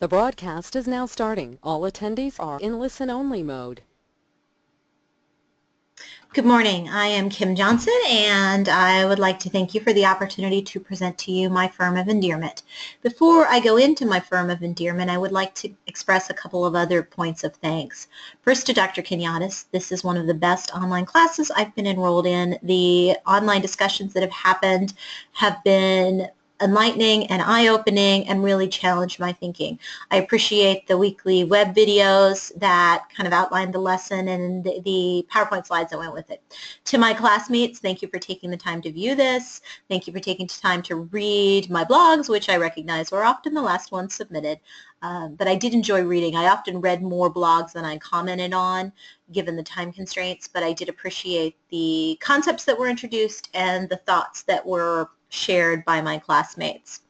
The broadcast is now starting. All attendees are in listen-only mode. Good morning. I am Kim Johnson, and I would like to thank you for the opportunity to present to you my firm of endearment. Before I go into my firm of endearment, I would like to express a couple of other points of thanks. First, to Dr. Kenyatis. This is one of the best online classes I've been enrolled in. The online discussions that have happened have been enlightening and eye-opening and really challenged my thinking. I appreciate the weekly web videos that kind of outlined the lesson and the PowerPoint slides that went with it. To my classmates, thank you for taking the time to view this. Thank you for taking the time to read my blogs, which I recognize were often the last ones submitted. But I did enjoy reading. I often read more blogs than I commented on, given the time constraints, but I did appreciate the concepts that were introduced and the thoughts that were shared by my classmates.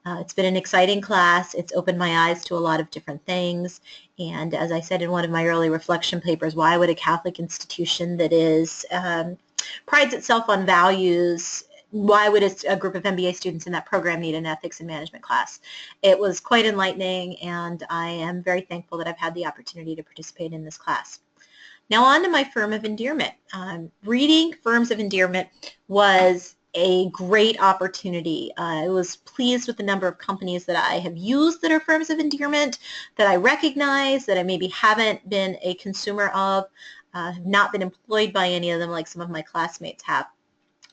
It's been an exciting class. It's opened my eyes to a lot of different things. And as I said in one of my early reflection papers, why would a Catholic institution that is prides itself on values, why would a group of MBA students in that program need an ethics and management class? It was quite enlightening, and I am very thankful that I've had the opportunity to participate in this class. Now on to my firm of endearment. Reading firms of endearment was a great opportunity. I was pleased with the number of companies that I have used that are firms of endearment, that I recognize, that I maybe haven't been a consumer of, have not been employed by any of them like some of my classmates have.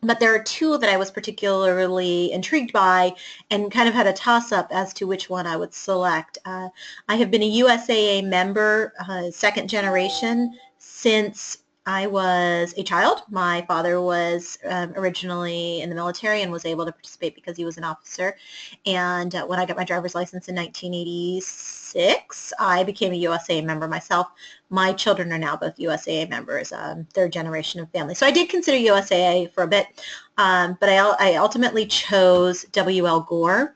But there are two that I was particularly intrigued by and kind of had a toss-up as to which one I would select. I have been a USAA member, second generation, since I was a child. My father was originally in the military and was able to participate because he was an officer. And when I got my driver's license in 1986, I became a USAA member myself. My children are now both USAA members, third generation of family. So I did consider USAA for a bit, but I ultimately chose W.L. Gore.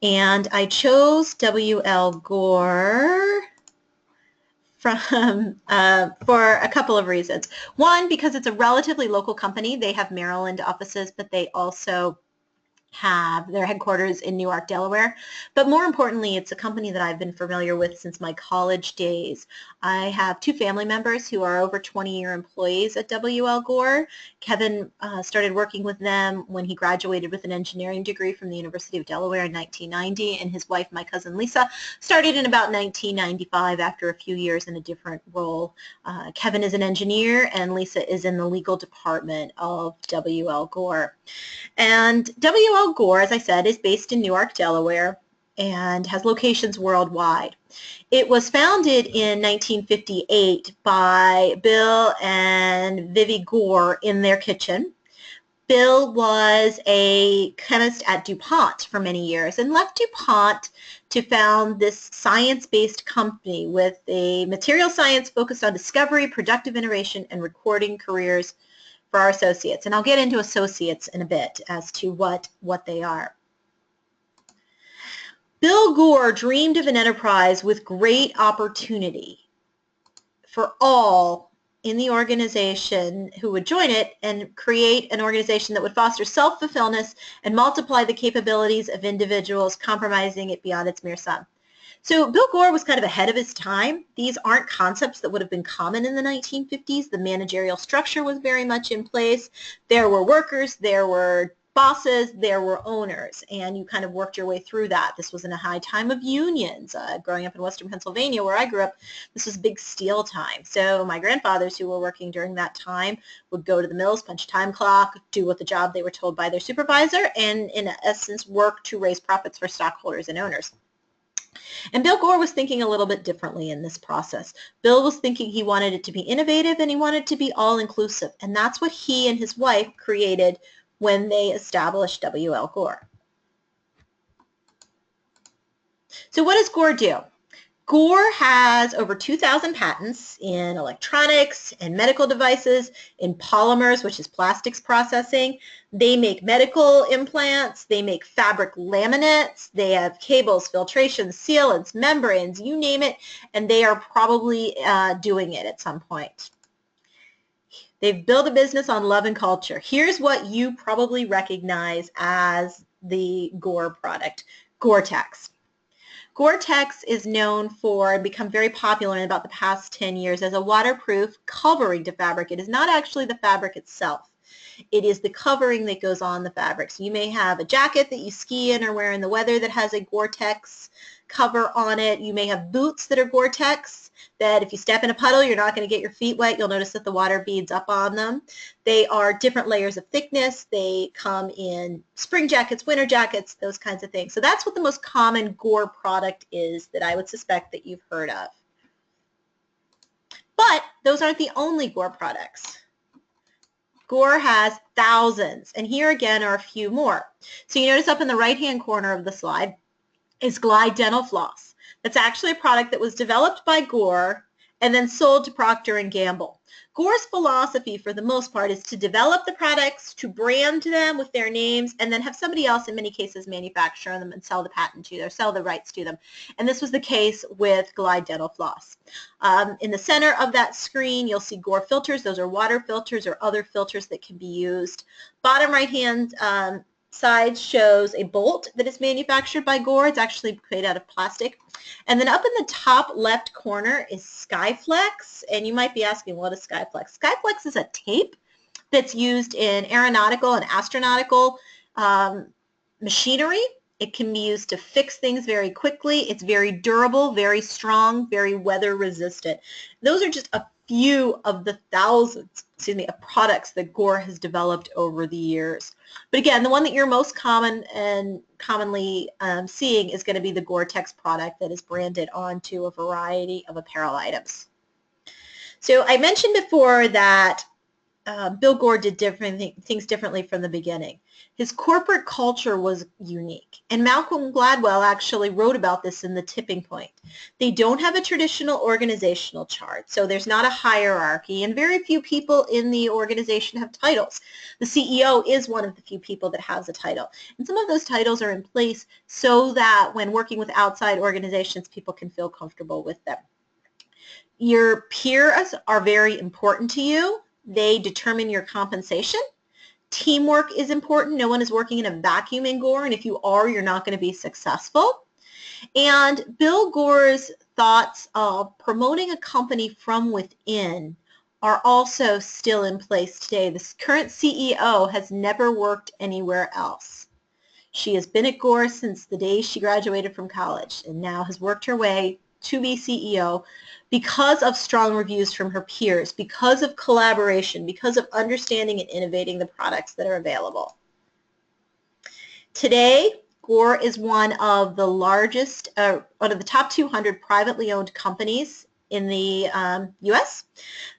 And I chose W.L. Gore for a couple of reasons. One, because it's a relatively local company. They have Maryland offices, but they also have their headquarters in Newark, Delaware. But more importantly, it's a company that I've been familiar with since my college days. I have two family members who are over 20-year employees at W.L. Gore. Kevin started working with them when he graduated with an engineering degree from the University of Delaware in 1990, and his wife, my cousin Lisa, started in about 1995 after a few years in a different role. Kevin is an engineer, and Lisa is in the legal department of W.L. Gore. And W.L. Gore, as I said, is based in Newark, Delaware, and has locations worldwide. It was founded in 1958 by Bill and Vivi Gore in their kitchen. Bill was a chemist at DuPont for many years and left DuPont to found this science-based company with a material science focused on discovery, productive innovation, and recording careers for our associates. And I'll get into associates in a bit as to what they are. Bill Gore dreamed of an enterprise with great opportunity for all in the organization who would join it and create an organization that would foster self-fulfillment and multiply the capabilities of individuals, compromising it beyond its mere sum. So Bill Gore was kind of ahead of his time. These aren't concepts that would have been common in the 1950s. The managerial structure was very much in place. There were workers, there were bosses, there were owners, and you kind of worked your way through that. This was in a high time of unions. Growing up in Western Pennsylvania, where I grew up, this was big steel time. So my grandfathers who were working during that time would go to the mills, punch a time clock, do what the job they were told by their supervisor, and in essence work to raise profits for stockholders and owners. And Bill Gore was thinking a little bit differently in this process. Bill was thinking he wanted it to be innovative and he wanted it to be all-inclusive. And that's what he and his wife created when they established W.L. Gore. So what does Gore do? Gore has over 2,000 patents in electronics and medical devices, in polymers, which is plastics processing. They make medical implants. They make fabric laminates. They have cables, filtrations, sealants, membranes, you name it, and they are probably doing it at some point. They've built a business on love and culture. Here's what you probably recognize as the Gore product, Gore-Tex. Gore-Tex is known for and become very popular in about the past 10 years as a waterproof covering to fabric. It is not actually the fabric itself. It is the covering that goes on the fabric. So you may have a jacket that you ski in or wear in the weather that has a Gore-Tex cover on it. You may have boots that are Gore-Tex that if you step in a puddle, you're not going to get your feet wet. You'll notice that the water beads up on them. They are different layers of thickness. They come in spring jackets, winter jackets, those kinds of things. So that's what the most common Gore product is that I would suspect that you've heard of. But those aren't the only Gore products. Gore has thousands, and here again are a few more. So you notice up in the right-hand corner of the slide is Glide Dental Floss. That's actually a product that was developed by Gore and then sold to Procter & Gamble. Gore's philosophy, for the most part, is to develop the products, to brand them with their names, and then have somebody else, in many cases, manufacture them and sell the patent to them, or sell the rights to them. And this was the case with Glide Dental Floss. In the center of that screen, you'll see Gore filters. Those are water filters or other filters that can be used. Bottom right-hand side shows a bolt that is manufactured by Gore. It's actually made out of plastic. And then up in the top left corner is Skyflex. And you might be asking, what is Skyflex? Skyflex is a tape that's used in aeronautical and astronautical machinery. It can be used to fix things very quickly. It's very durable, very strong, very weather resistant. Those are just a few of the thousands, of products that Gore has developed over the years. But again, the one that you're most commonly seeing is going to be the Gore-Tex product that is branded onto a variety of apparel items. So I mentioned before that Bill Gore did things differently from the beginning. His corporate culture was unique, and Malcolm Gladwell actually wrote about this in The Tipping Point. They don't have a traditional organizational chart, so there's not a hierarchy, and very few people in the organization have titles. The CEO is one of the few people that has a title, and some of those titles are in place so that when working with outside organizations, people can feel comfortable with them. Your peers are very important to you. They determine your compensation. Teamwork is important. No one is working in a vacuum in Gore, and if you are, you're not going to be successful. And Bill Gore's thoughts of promoting a company from within are also still in place today. The current CEO has never worked anywhere else. She has been at Gore since the day she graduated from college and now has worked her way to be CEO because of strong reviews from her peers, because of collaboration, because of understanding and innovating the products that are available. Today, Gore is one of the largest, one of the top 200 privately owned companies in the U.S.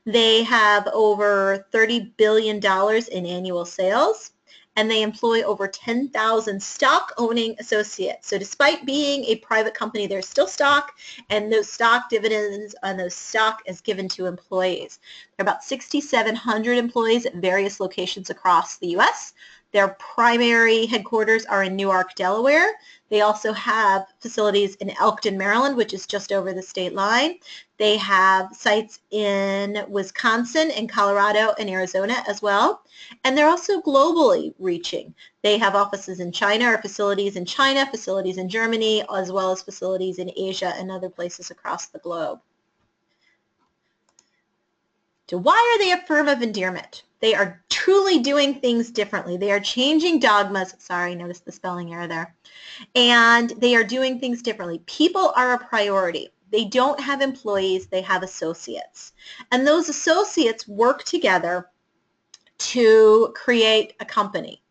They have over $30 billion in annual sales, and they employ over 10,000 stock-owning associates. So despite being a private company, there's still stock, and those stock dividends and those stock is given to employees. There are about 6,700 employees at various locations across the U.S. Their primary headquarters are in Newark, Delaware. They also have facilities in Elkton, Maryland, which is just over the state line. They have sites in Wisconsin and Colorado and Arizona as well. And they're also globally reaching. They have offices in China or facilities in China, facilities in Germany, as well as facilities in Asia and other places across the globe. So why are they a firm of endearment? They are truly doing things differently. They are changing dogmas. Sorry, notice the spelling error there. And they are doing things differently. People are a priority. They don't have employees, they have associates. And those associates work together to create a company.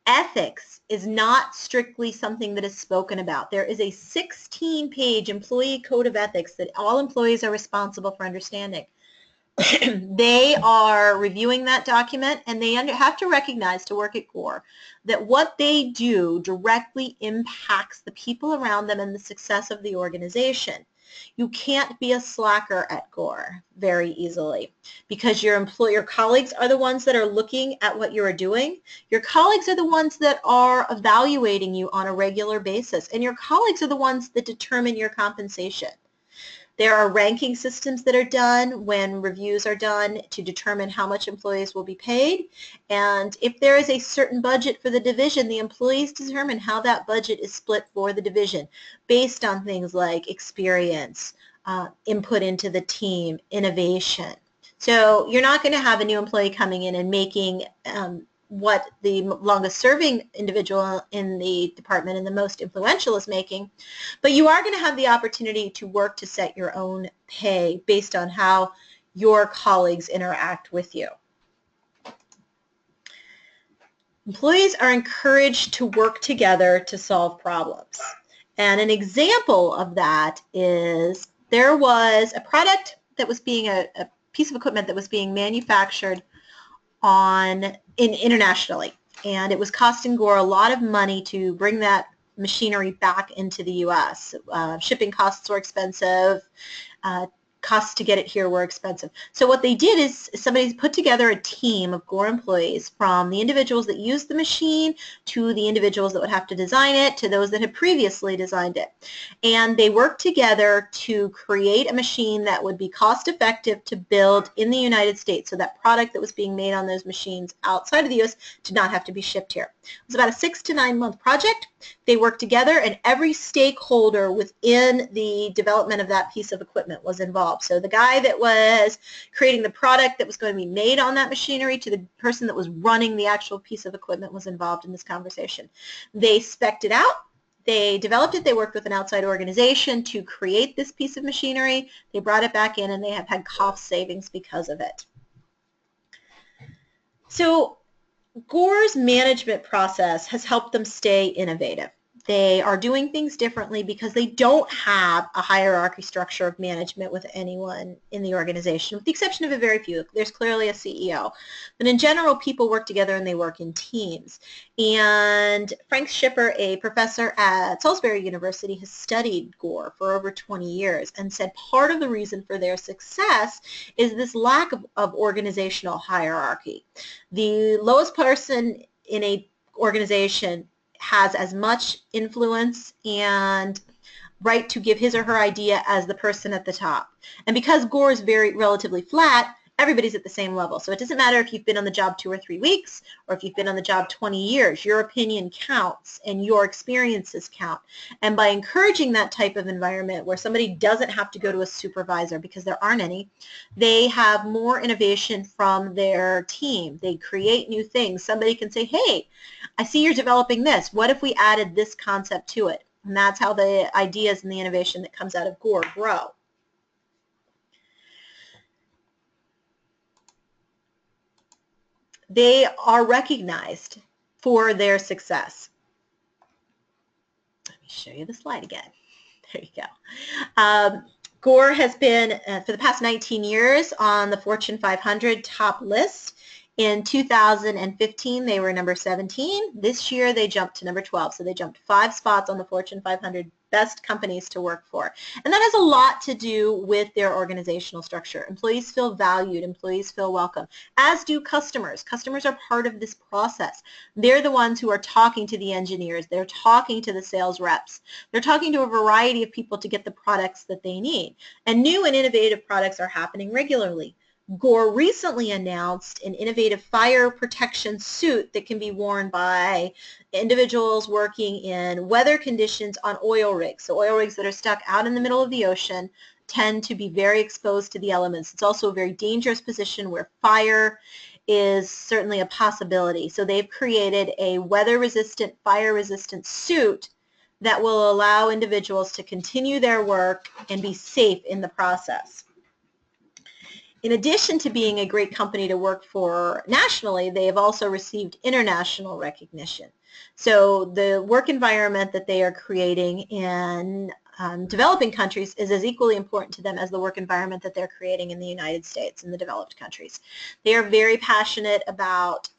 Ethics is not strictly something that is spoken about. There is a 16-page employee code of ethics that all employees are responsible for understanding. They are reviewing that document, and they have to recognize to work at Gore that what they do directly impacts the people around them and the success of the organization. You can't be a slacker at Gore very easily because your colleagues are the ones that are looking at what you are doing. Your colleagues are the ones that are evaluating you on a regular basis, and your colleagues are the ones that determine your compensation. There are ranking systems that are done when reviews are done to determine how much employees will be paid. And if there is a certain budget for the division, the employees determine how that budget is split for the division based on things like experience, input into the team, innovation. So you're not going to have a new employee coming in and making what the longest serving individual in the department and the most influential is making, but you are going to have the opportunity to work to set your own pay based on how your colleagues interact with you. Employees are encouraged to work together to solve problems. And an example of that is there was a product that was being a piece of equipment that was being manufactured internationally, and it was costing Gore a lot of money to bring that machinery back into the U.S. Shipping costs were expensive. Costs to get it here were expensive. So what they did is somebody put together a team of Gore employees, from the individuals that used the machine to the individuals that would have to design it to those that had previously designed it. And they worked together to create a machine that would be cost effective to build in the United States, so that product that was being made on those machines outside of the U.S. did not have to be shipped here. It was about a 6 to 9 month project. They worked together, and every stakeholder within the development of that piece of equipment was involved. So the guy that was creating the product that was going to be made on that machinery to the person that was running the actual piece of equipment was involved in this conversation. They spec'd it out. They developed it. They worked with an outside organization to create this piece of machinery. They brought it back in, and they have had cost savings because of it. So Gore's management process has helped them stay innovative. They are doing things differently because they don't have a hierarchy structure of management with anyone in the organization, with the exception of a very few. There's clearly a CEO. But in general, people work together and they work in teams. And Frank Schipper, a professor at Salisbury University, has studied Gore for over 20 years and said part of the reason for their success is this lack of organizational hierarchy. The lowest person in a organization has as much influence and right to give his or her idea as the person at the top. And because Gore is relatively flat, everybody's at the same level. So it doesn't matter if you've been on the job 2 or 3 weeks or if you've been on the job 20 years. Your opinion counts and your experiences count. And by encouraging that type of environment where somebody doesn't have to go to a supervisor, because there aren't any, they have more innovation from their team. They create new things. Somebody can say, hey, I see you're developing this. What if we added this concept to it? And that's how the ideas and the innovation that comes out of Gore grow. They are recognized for their success. Let me show you the slide again. There you go. Gore has been, for the past 19 years, on the Fortune 500 top list. In 2015, they were number 17. This year, they jumped to number 12. So they jumped 5 spots on the Fortune 500 best companies to work for. And that has a lot to do with their organizational structure. Employees feel valued. Employees feel welcome, as do customers. Customers are part of this process. They're the ones who are talking to the engineers. They're talking to the sales reps. They're talking to a variety of people to get the products that they need. And new and innovative products are happening regularly. Gore recently announced an innovative fire protection suit that can be worn by individuals working in weather conditions on oil rigs. So oil rigs that are stuck out in the middle of the ocean tend to be very exposed to the elements. It's also a very dangerous position where fire is certainly a possibility. So they've created a weather-resistant, fire-resistant suit that will allow individuals to continue their work and be safe in the process. In addition to being a great company to work for nationally, they have also received international recognition. So the work environment that they are creating in developing countries is as equally important to them as the work environment that they're creating in the United States, in the developed countries. They are very passionate about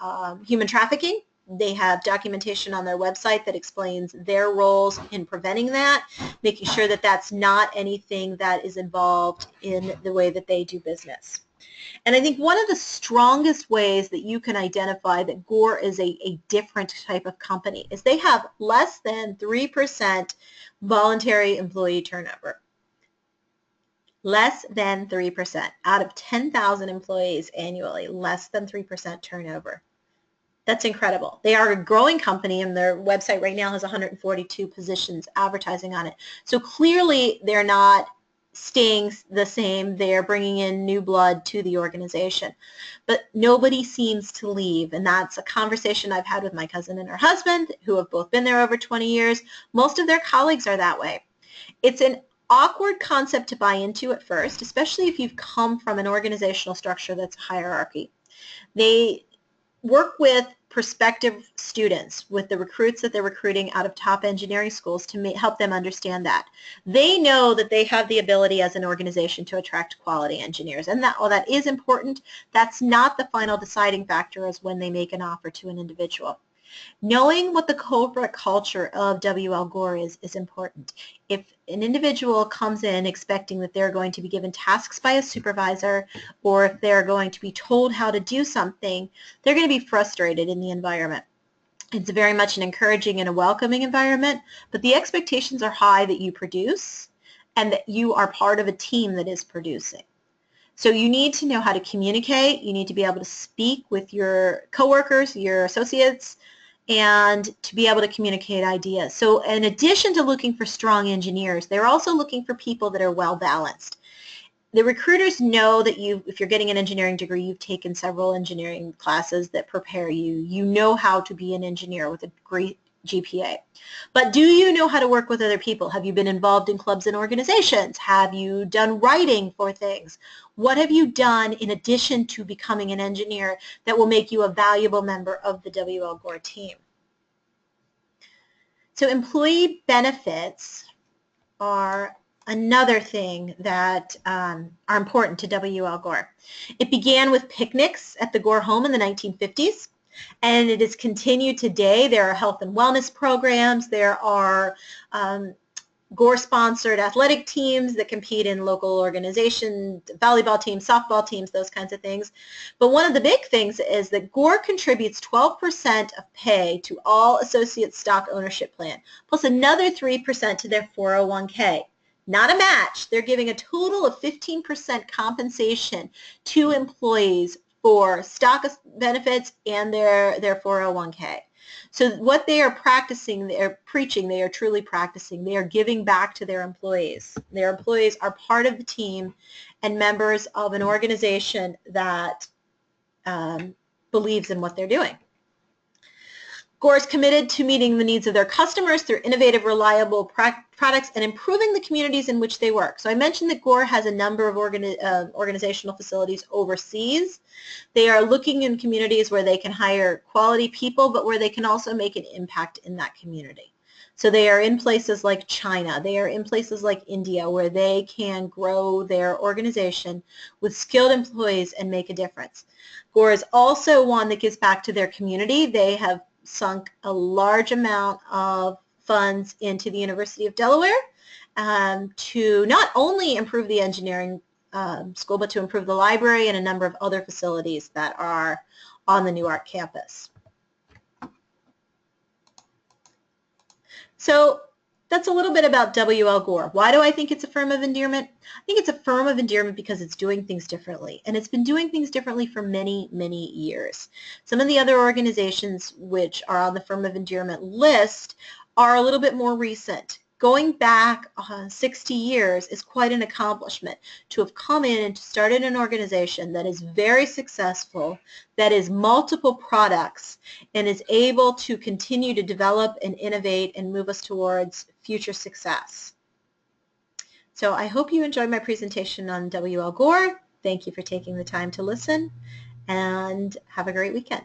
human trafficking. They have documentation on their website that explains their roles in preventing that, making sure that that's not anything that is involved in the way that they do business. And I think one of the strongest ways that you can identify that Gore is a different type of company is they have less than 3% voluntary employee turnover. Less than 3%. Out of 10,000 employees annually, less than 3% turnover. That's incredible. They are a growing company, and their website right now has 142 positions advertising on it. So clearly they're not staying the same. They're bringing in new blood to the organization. But nobody seems to leave, and that's a conversation I've had with my cousin and her husband, who have both been there over 20 years. Most of their colleagues are that way. It's an awkward concept to buy into at first, especially if you've come from an organizational structure that's a hierarchy. They work with prospective students, with the recruits that they're recruiting out of top engineering schools, to help them understand that. They know that they have the ability as an organization to attract quality engineers, and while that is important, that's not the final deciding factor as when they make an offer to an individual. Knowing what the corporate culture of W.L. Gore is important. If an individual comes in expecting that they're going to be given tasks by a supervisor, or if they're going to be told how to do something, they're going to be frustrated in the environment. It's very much an encouraging and a welcoming environment, but the expectations are high that you produce and that you are part of a team that is producing. So you need to know how to communicate. You need to be able to speak with your coworkers, your associates, and to be able to communicate ideas. So in addition to looking for strong engineers, they're also looking for people that are well balanced. The recruiters know that if you're getting an engineering degree, you've taken several engineering classes that prepare you. You know how to be an engineer with a great GPA. But do you know how to work with other people? Have you been involved in clubs and organizations? Have you done writing for things? What have you done in addition to becoming an engineer that will make you a valuable member of the W.L. Gore team? So employee benefits are another thing that are important to W.L. Gore. It began with picnics at the Gore home in the 1950s. And it is continued today. There are health and wellness programs. There are Gore-sponsored athletic teams that compete in local organizations, volleyball teams, softball teams, those kinds of things. But one of the big things is that Gore contributes 12% of pay to all associate stock ownership plan, plus another 3% to their 401k. Not a match. They're giving a total of 15% compensation to employees for stock benefits and their 401k. So what they are practicing, they're preaching, they are truly practicing. They are giving back to their employees. Their employees are part of the team and members of an organization that believes in what they're doing. Gore is committed to meeting the needs of their customers through innovative, reliable products and improving the communities in which they work. So I mentioned that Gore has a number of organizational facilities overseas. They are looking in communities where they can hire quality people, but where they can also make an impact in that community. So they are in places like China. They are in places like India, where they can grow their organization with skilled employees and make a difference. Gore is also one that gives back to their community. They have sunk a large amount of funds into the University of Delaware to not only improve the engineering school, but to improve the library and a number of other facilities that are on the Newark campus. So that's a little bit about W.L. Gore. Why do I think it's a firm of endearment? I think it's a firm of endearment because it's doing things differently, and it's been doing things differently for many, many years. Some of the other organizations which are on the firm of endearment list are a little bit more recent. Going back 60 years is quite an accomplishment to have come in and started an organization that is very successful, that is multiple products, and is able to continue to develop and innovate and move us towards future success. So I hope you enjoyed my presentation on W.L. Gore. Thank you for taking the time to listen, and have a great weekend.